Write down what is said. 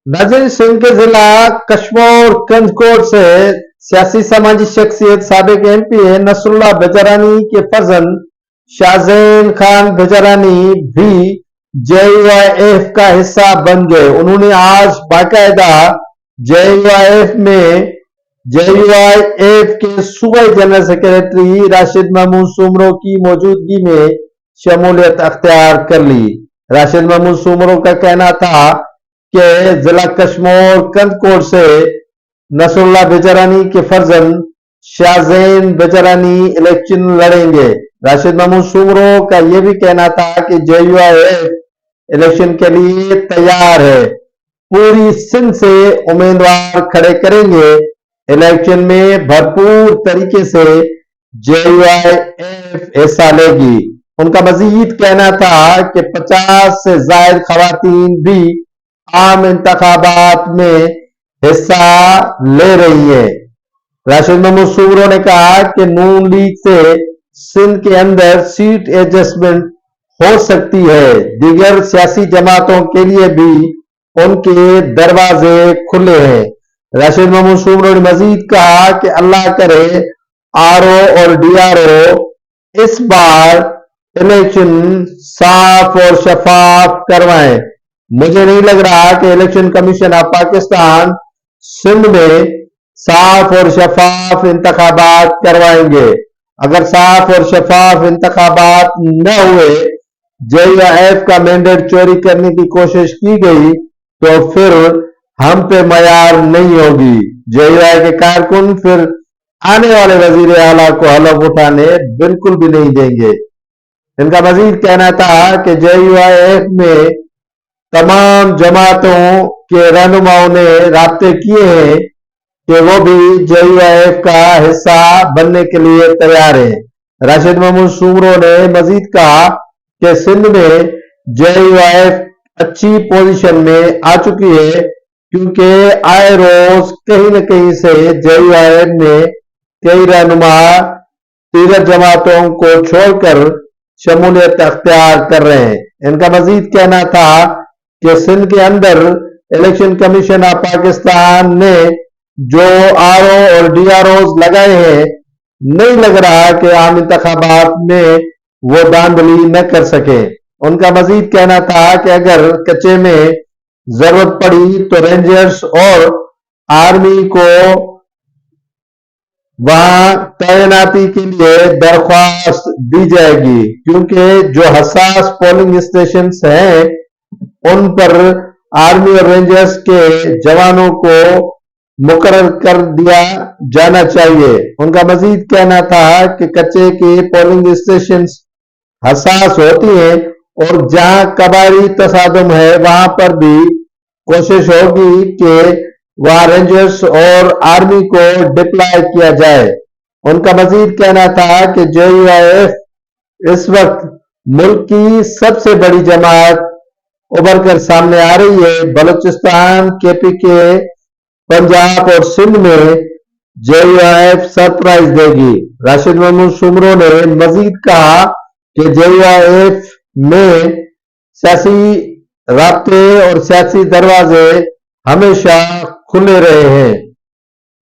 नाज़रीन, सिंध के जिला कशमोर कंजकोट से सियासी समाजी शख्सियत साबिक एमपी नसरुल्लाह बेजारानी के फर्जंद शाहजैन खान बेजारानी भी जेयूआईएफ का हिस्सा बन गए। उन्होंने आज बाकायदा जेयूआईएफ के सूबाई जनरल सेक्रेटरी राशिद महमूद सुमरो की मौजूदगी में शमूलियत अख्तियार कर ली। राशिद महमूद सुमरो का कहना था कि जिला कशमोर कंदकोट से नसरुल्लाह बेजारानी के फर्जंद शाहजैन बेजारानी इलेक्शन लड़ेंगे। राशिद महमूद सुमरो का यह भी कहना था कि जेयूआईएफ इलेक्शन के लिए तैयार है, पूरी सिंध से उम्मीदवार खड़े करेंगे। इलेक्शन में भरपूर तरीके से जेयूआईएफ हिस्सा लेगी। उनका मजीद कहना था कि 50 से ज्यादा खवातीन भी आम इंतखाबात में हिस्सा ले रही है। राशिद महमूद सुमरो ने कहा कि नून लीग से सिंध के अंदर सीट एडजस्टमेंट हो सकती है। दीगर सियासी जमातों के लिए भी उनके दरवाजे खुले हैं। राशिद महमूद सुमरो ने मजीद कहा कि अल्लाह करे आरओ और डीआरओ इस बार इलेक्शन साफ और शफाफ करवाएं। मुझे नहीं लग रहा कि election commission of Pakistan Sindh में साफ और शफाफ इंतखाबात करवाएंगे। अगर साफ और शफाफ इंतखाबात न हुए, जेयूआईएफ का मैंडेट चोरी करने की कोशिश की गई, तो फिर हम पे मयार नहीं होगी। जेयूआई के कारकुन फिर आने वाले वजीर आला को हलफ उठाने बिल्कुल भी नहीं देंगे। इनका मजीद कहना था कि जेयूआईएफ में तमाम जमातों के रहनुमाओं ने राब्ते किए हैं कि वो भी जेयूआईएफ का हिस्सा बनने के लिए तैयार है। राशिद महमूद सुमरो ने मजीद कहा कि सिंध में जेयूआईएफ अच्छी पोजीशन में आ चुकी है, क्योंकि आए रोज कहीं न कहीं से जेयूआईएफ में कई रहनुमा दीगर जमातों को छोड़कर शमूलियत अख्तियार कर रहे हैं। इनका मजीद कहना था कि सिंध के अंदर इलेक्शन कमीशन ऑफ पाकिस्तान ने जो आरओ और डीआरओ लगाए हैं, नहीं लग रहा कि आम इंतखाबात में वो धांधली न कर सके। उनका मजीद कहना था कि अगर कच्चे में जरूरत पड़ी तो रेंजर्स और आर्मी को वहां तैनाती के लिए दरख्वास्त दी जाएगी, क्योंकि जो हसास पोलिंग स्टेशन हैं उन पर आर्मी और रेंजर्स के जवानों को मुकर्रर कर दिया जाना चाहिए। उनका मजीद कहना था कि कच्चे के पोलिंग स्टेशन हसास होती हैं और जहां कबारी तसादुम है वहां पर भी कोशिश होगी कि वहां रेंजर्स और आर्मी को डिप्लॉय किया जाए। उनका मजीद कहना था कि जेयूआईएफ इस वक्त मुल्क की सबसे बड़ी जमात उभर कर सामने आ रही है। बलूचिस्तान, केपीके, पंजाब और सिंध में जेयूआईएफ सरप्राइज देगी। राशिद महमूद सुमरो ने मजीद कहा कि जेयूआईएफ में सियासी राब्ते और सियासी दरवाजे हमेशा खुले रहे हैं।